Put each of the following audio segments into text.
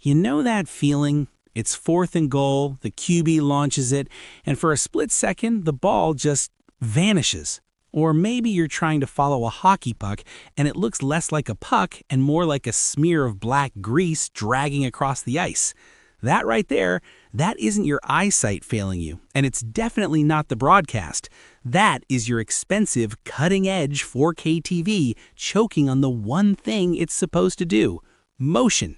You know that feeling? It's 4th and goal, the QB launches it, and for a split second, the ball just vanishes. Or maybe you're trying to follow a hockey puck, and it looks less like a puck and more like a smear of black grease dragging across the ice. That right there, that isn't your eyesight failing you, and it's definitely not the broadcast. That is your expensive, cutting-edge 4K TV choking on the one thing it's supposed to do: motion.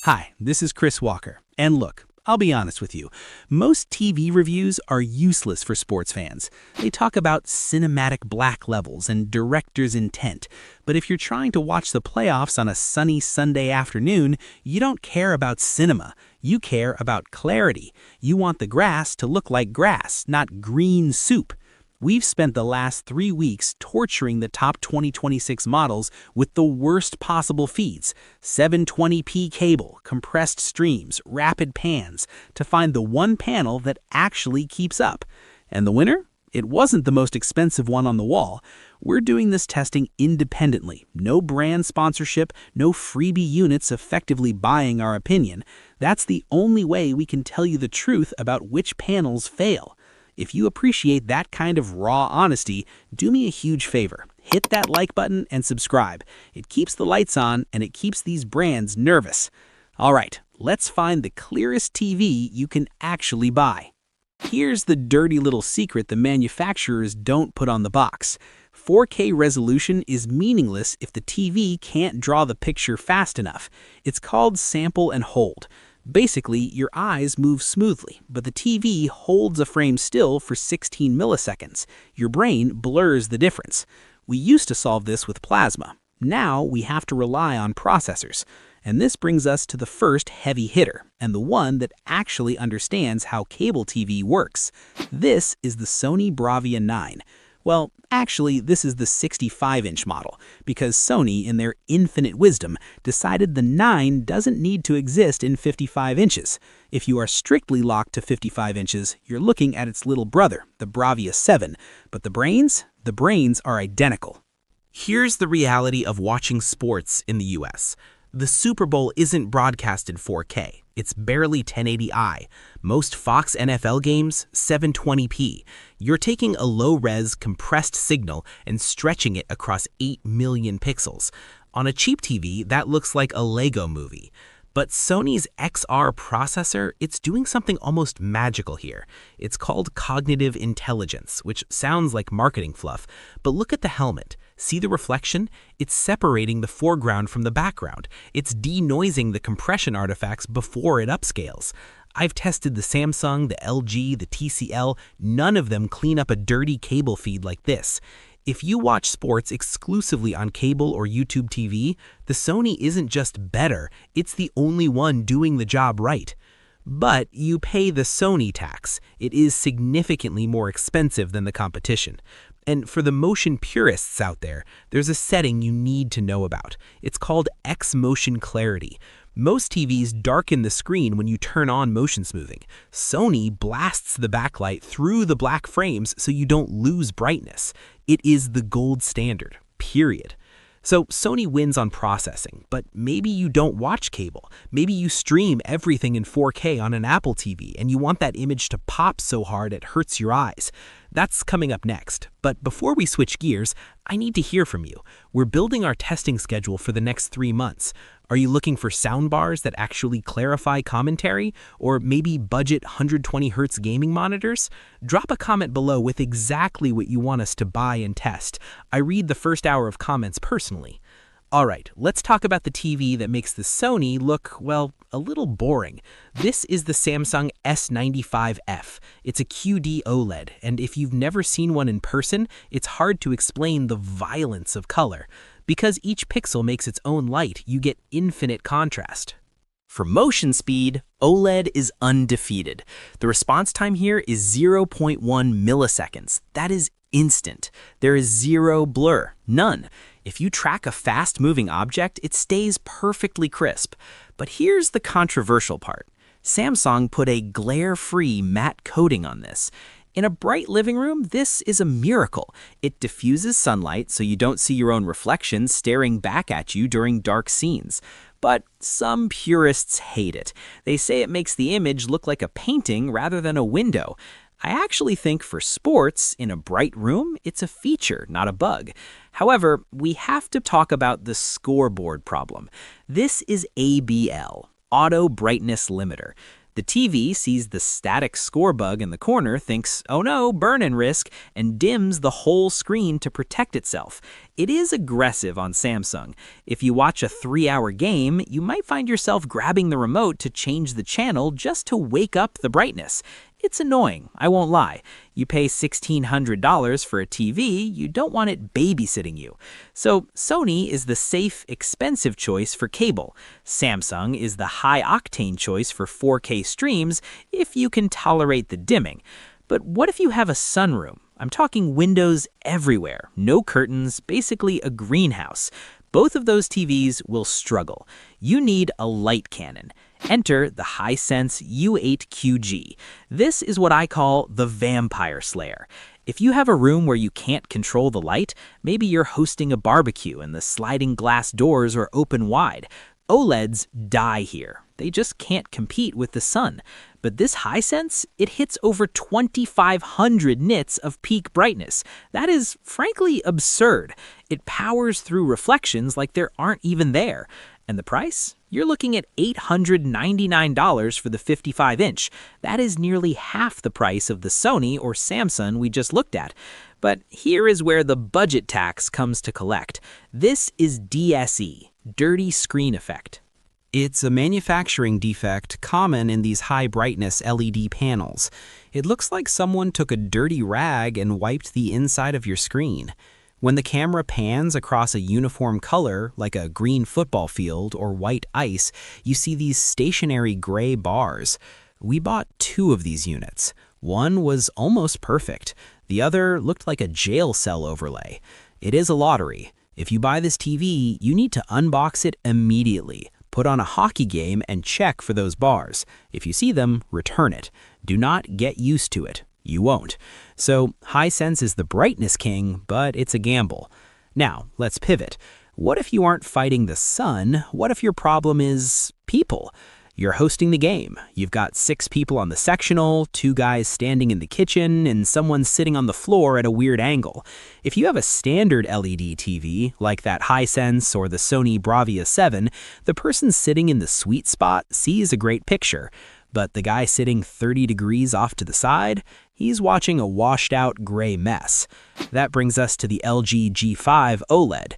Hi, this is Chris Walker, and look, I'll be honest with you, most TV reviews are useless for sports fans. They talk about cinematic black levels and director's intent, but if you're trying to watch the playoffs on a sunny Sunday afternoon, you don't care about cinema. You care about clarity. You want the grass to look like grass, not green soup. We've spent the last 3 weeks torturing the top 2026 models with the worst possible feeds: 720p cable, compressed streams, rapid pans, to find the one panel that actually keeps up. And the winner? It wasn't the most expensive one on the wall. We're doing this testing independently. No brand sponsorship, no freebie units effectively buying our opinion. That's the only way we can tell you the truth about which panels fail. If you appreciate that kind of raw honesty, do me a huge favor. Hit that like button and subscribe. It keeps the lights on and it keeps these brands nervous. All right, let's find the clearest TV you can actually buy. Here's the dirty little secret the manufacturers don't put on the box. 4K resolution is meaningless if the TV can't draw the picture fast enough. It's called sample and hold. Basically, your eyes move smoothly, but the TV holds a frame still for 16 milliseconds. Your brain blurs the difference. We used to solve this with plasma. Now we have to rely on processors. And this brings us to the first heavy hitter, and the one that actually understands how cable TV works. This is the Sony Bravia 9. Well, actually, this is the 65-inch model, because Sony, in their infinite wisdom, decided the 9 doesn't need to exist in 55 inches. If you are strictly locked to 55 inches, you're looking at its little brother, the Bravia 7. But the brains are identical. Here's the reality of watching sports in the US. The Super Bowl isn't broadcasted 4K. It's barely 1080i. Most Fox NFL games, 720p. You're taking a low-res, compressed signal and stretching it across 8 million pixels. On a cheap TV, that looks like a Lego movie. But Sony's XR processor, it's doing something almost magical here. It's called cognitive intelligence, which sounds like marketing fluff. But look at the helmet. See the reflection? It's separating the foreground from the background. It's denoising the compression artifacts before it upscales. I've tested the Samsung, the LG, the TCL. None of them clean up a dirty cable feed like this. If you watch sports exclusively on cable or YouTube TV, the Sony isn't just better, it's the only one doing the job right. But you pay the Sony tax. It is significantly more expensive than the competition. And for the motion purists out there, there's a setting you need to know about. It's called X-Motion Clarity. Most TVs darken the screen when you turn on motion smoothing. Sony blasts the backlight through the black frames so you don't lose brightness. It is the gold standard, period. So Sony wins on processing, but maybe you don't watch cable. Maybe you stream everything in 4K on an Apple TV and you want that image to pop so hard it hurts your eyes. That's coming up next. But before we switch gears, I need to hear from you. We're building our testing schedule for the next 3 months. Are you looking for soundbars that actually clarify commentary? Or maybe budget 120Hz gaming monitors? Drop a comment below with exactly what you want us to buy and test. I read the first hour of comments personally. Alright, let's talk about the TV that makes the Sony look, well, a little boring. This is the Samsung S95F. It's a QD OLED, and if you've never seen one in person, it's hard to explain the violence of color. Because each pixel makes its own light, you get infinite contrast. For motion speed, OLED is undefeated. The response time here is 0.1 milliseconds. That is instant. There is zero blur, none. If you track a fast-moving object, it stays perfectly crisp. But here's the controversial part. Samsung put a glare-free matte coating on this. In a bright living room, this is a miracle. It diffuses sunlight so you don't see your own reflection staring back at you during dark scenes. but some purists hate it. They say it makes the image look like a painting rather than a window. I actually think for sports, in a bright room, it's a feature, not a bug. However, we have to talk about the scoreboard problem. This is ABL, Auto Brightness Limiter. The TV sees the static score bug in the corner, thinks, oh no, burn-in risk, and dims the whole screen to protect itself. It is aggressive on Samsung. If you watch a 3-hour game, you might find yourself grabbing the remote to change the channel just to wake up the brightness. It's annoying, I won't lie. You pay $1,600 for a TV, you don't want it babysitting you. So Sony is the safe, expensive choice for cable. Samsung is the high-octane choice for 4K streams if you can tolerate the dimming. But what if you have a sunroom? I'm talking windows everywhere, no curtains, basically a greenhouse. Both of those TVs will struggle. You need a light cannon. Enter the Hisense U8QG. This is what I call the vampire slayer. If you have a room where you can't control the light, maybe you're hosting a barbecue and the sliding glass doors are open wide, OLEDs die here. They just can't compete with the sun. But this Hisense, it hits over 2,500 nits of peak brightness. That is, frankly, absurd. It powers through reflections like there aren't even there. And the price? You're looking at $899 for the 55-inch. That is nearly half the price of the Sony or Samsung we just looked at. But here is where the budget tax comes to collect. This is DSE, dirty screen effect. It's a manufacturing defect common in these high-brightness LED panels. It looks like someone took a dirty rag and wiped the inside of your screen. When the camera pans across a uniform color, like a green football field or white ice, you see these stationary gray bars. We bought 2 of these units. One was almost perfect. The other looked like a jail cell overlay. It is a lottery. If you buy this TV, you need to unbox it immediately. Put on a hockey game and check for those bars. If you see them, return it. Do not get used to it. You won't. So Hisense is the brightness king, but it's a gamble. Now, let's pivot. What if you aren't fighting the sun? What if your problem is people? You're hosting the game. You've got 6 people on the sectional, 2 guys standing in the kitchen, and someone sitting on the floor at a weird angle. If you have a standard LED TV, like that Hisense or the Sony Bravia 7, the person sitting in the sweet spot sees a great picture. But the guy sitting 30 degrees off to the side, he's watching a washed-out gray mess. That brings us to the LG G5 OLED.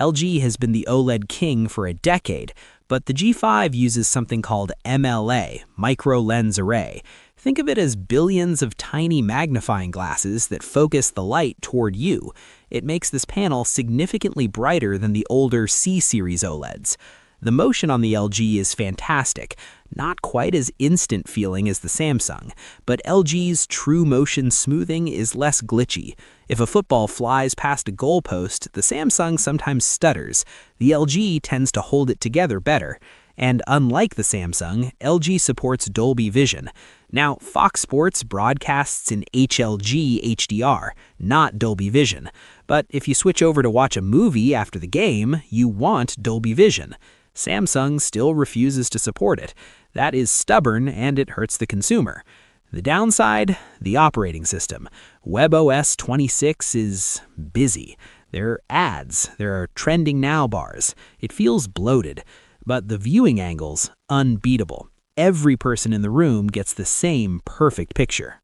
LG has been the OLED king for a decade, but the G5 uses something called MLA, Micro Lens Array. Think of it as billions of tiny magnifying glasses that focus the light toward you. It makes this panel significantly brighter than the older C-series OLEDs. The motion on the LG is fantastic, not quite as instant feeling as the Samsung, but LG's true motion smoothing is less glitchy. If a football flies past a goalpost, the Samsung sometimes stutters. The LG tends to hold it together better. And unlike the Samsung, LG supports Dolby Vision. Now, Fox Sports broadcasts in HLG HDR, not Dolby Vision. But if you switch over to watch a movie after the game, you want Dolby Vision. Samsung still refuses to support it. That is stubborn and it hurts the consumer. The downside? The operating system. WebOS 26 is busy. There are ads. There are trending now bars. It feels bloated. But the viewing angles, unbeatable. Every person in the room gets the same perfect picture.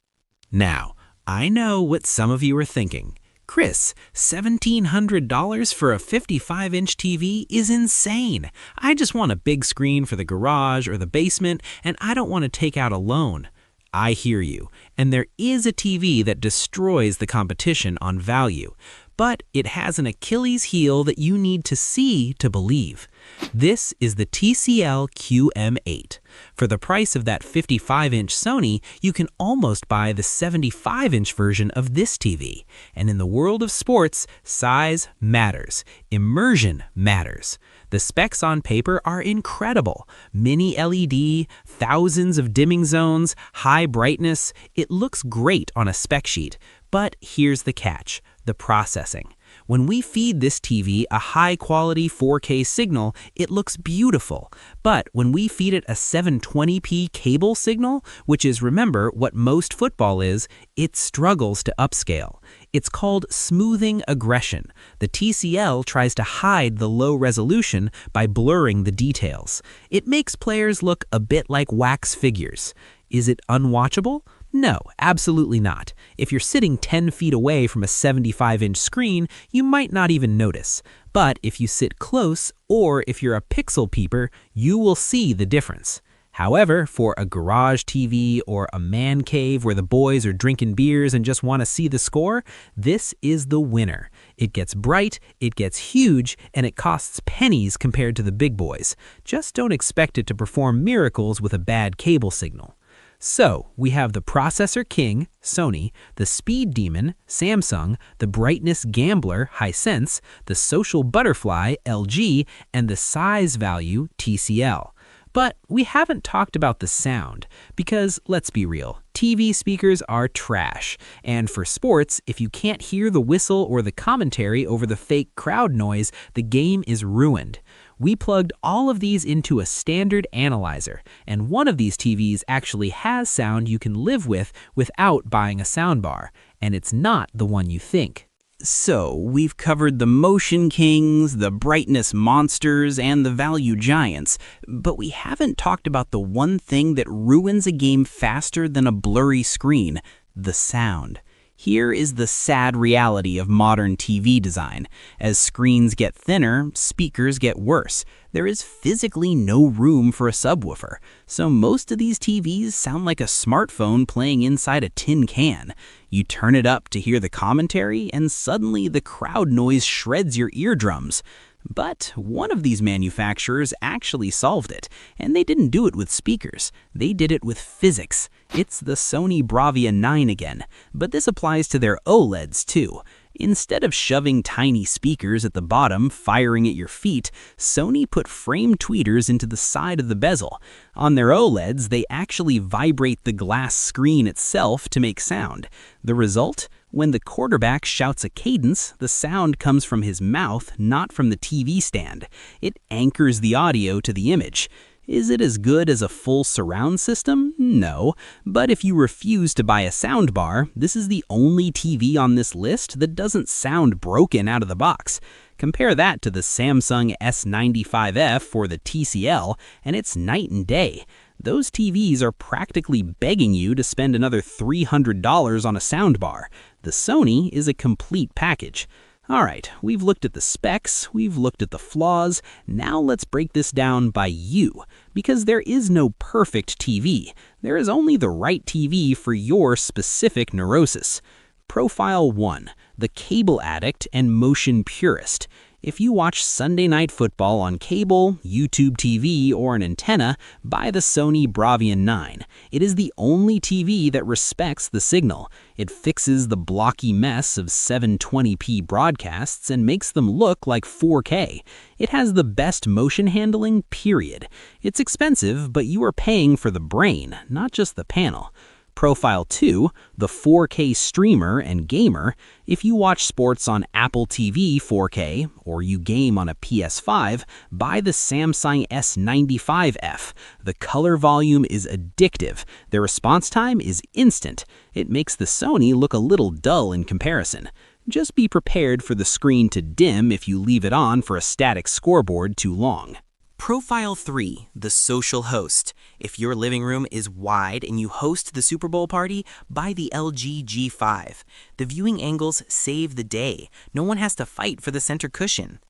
Now, I know what some of you are thinking. Chris, $1,700 for a 55-inch TV is insane. I just want a big screen for the garage or the basement, and I don't want to take out a loan. I hear you, and there is a TV that destroys the competition on value, but it has an Achilles heel that you need to see to believe. This is the TCL QM8. For the price of that 55-inch Sony, you can almost buy the 75-inch version of this TV. And in the world of sports, size matters. Immersion matters. The specs on paper are incredible. Mini LED, thousands of dimming zones, high brightness. It looks great on a spec sheet. But here's the catch, the processing. When we feed this TV a high-quality 4K signal, it looks beautiful. But when we feed it a 720p cable signal, which is, remember, what most football is, it struggles to upscale. It's called smoothing aggression. The TCL tries to hide the low resolution by blurring the details. It makes players look a bit like wax figures. Is it unwatchable? No, absolutely not. If you're sitting 10 feet away from a 75-inch screen, you might not even notice. But if you sit close, or if you're a pixel peeper, you will see the difference. However, for a garage TV or a man cave where the boys are drinking beers and just want to see the score, this is the winner. It gets bright, it gets huge, and it costs pennies compared to the big boys. Just don't expect it to perform miracles with a bad cable signal. So, we have the processor king, Sony, the speed demon, Samsung, the brightness gambler, Hisense, the social butterfly, LG, and the size value, TCL. But we haven't talked about the sound, because let's be real, TV speakers are trash. And for sports, if you can't hear the whistle or the commentary over the fake crowd noise, the game is ruined. We plugged all of these into a standard analyzer, and one of these TVs actually has sound you can live with without buying a soundbar, and it's not the one you think. So, we've covered the motion kings, the brightness monsters, and the value giants, but we haven't talked about the one thing that ruins a game faster than a blurry screen: the sound. Here is the sad reality of modern TV design. As screens get thinner, speakers get worse. There is physically no room for a subwoofer, so most of these TVs sound like a smartphone playing inside a tin can. You turn it up to hear the commentary, and suddenly the crowd noise shreds your eardrums. But one of these manufacturers actually solved it, and they didn't do it with speakers. They did it with physics. It's the Sony Bravia 9 again, but this applies to their OLEDs too. Instead of shoving tiny speakers at the bottom, firing at your feet, Sony put frame tweeters into the side of the bezel. On their OLEDs, they actually vibrate the glass screen itself to make sound. The result? When the quarterback shouts a cadence, the sound comes from his mouth, not from the TV stand. It anchors the audio to the image. Is it as good as a full surround system? No. But if you refuse to buy a soundbar, this is the only TV on this list that doesn't sound broken out of the box. Compare that to the Samsung S95F or the TCL, and it's night and day. Those TVs are practically begging you to spend another $300 on a soundbar. The Sony is a complete package. Alright, we've looked at the specs, we've looked at the flaws, now let's break this down by you. Because there is no perfect TV. There is only the right TV for your specific neurosis. Profile 1, the cable addict and motion purist. If you watch Sunday Night Football on cable, YouTube TV, or an antenna, buy the Sony Bravia 9. It is the only TV that respects the signal. It fixes the blocky mess of 720p broadcasts and makes them look like 4K. It has the best motion handling, period. It's expensive, but you are paying for the brain, not just the panel. Profile 2, the 4K streamer and gamer. If you watch sports on Apple TV 4K, or you game on a PS5, buy the Samsung S95F. The color volume is addictive. The response time is instant. It makes the Sony look a little dull in comparison. Just be prepared for the screen to dim if you leave it on for a static scoreboard too long. Profile 3, the social host. If your living room is wide and you host the Super Bowl party, buy the LG G5. The viewing angles save the day. No one has to fight for the center cushion.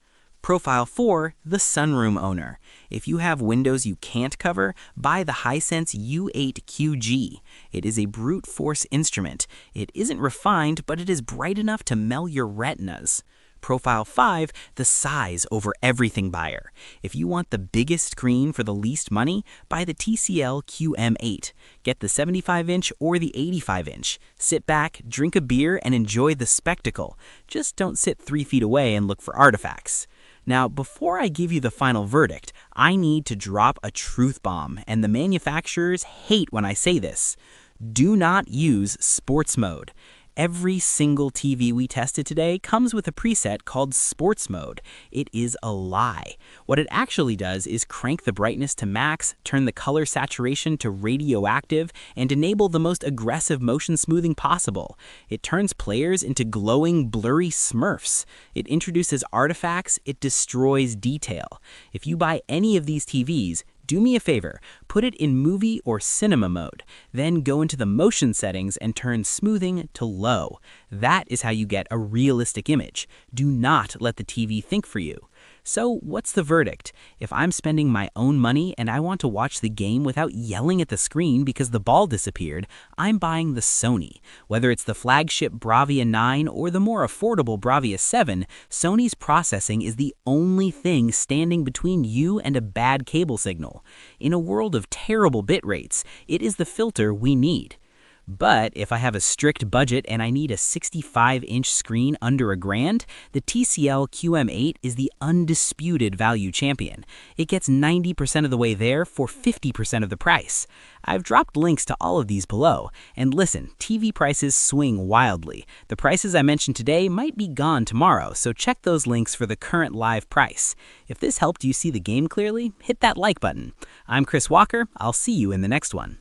Profile 4, the sunroom owner. If you have windows you can't cover, buy the Hisense U8QG. It is a brute force instrument. It isn't refined, but it is bright enough to melt your retinas. Profile 5, the size over everything buyer. If you want the biggest screen for the least money, buy the TCL QM8. Get the 75-inch or the 85-inch. Sit back, drink a beer, and enjoy the spectacle. Just don't sit 3 feet away and look for artifacts. Now, before I give you the final verdict, I need to drop a truth bomb, and the manufacturers hate when I say this. Do not use sports mode. Every single TV we tested today comes with a preset called Sports Mode. It is a lie. What it actually does is crank the brightness to max, turn the color saturation to radioactive, and enable the most aggressive motion smoothing possible. It turns players into glowing, blurry smurfs. It introduces artifacts, it destroys detail. If you buy any of these TVs, do me a favor, put it in movie or cinema mode, then go into the motion settings and turn smoothing to low. That is how you get a realistic image. Do not let the TV think for you. So what's the verdict? If I'm spending my own money and I want to watch the game without yelling at the screen because the ball disappeared, I'm buying the Sony. Whether it's the flagship Bravia 9 or the more affordable Bravia 7, Sony's processing is the only thing standing between you and a bad cable signal. In a world of terrible bit rates, it is the filter we need. But if I have a strict budget and I need a 65-inch screen under $1,000, the TCL QM8 is the undisputed value champion. It gets 90% of the way there for 50% of the price. I've dropped links to all of these below. And listen, TV prices swing wildly. The prices I mentioned today might be gone tomorrow, so check those links for the current live price. If this helped you see the game clearly, hit that like button. I'm Chris Walker. I'll see you in the next one.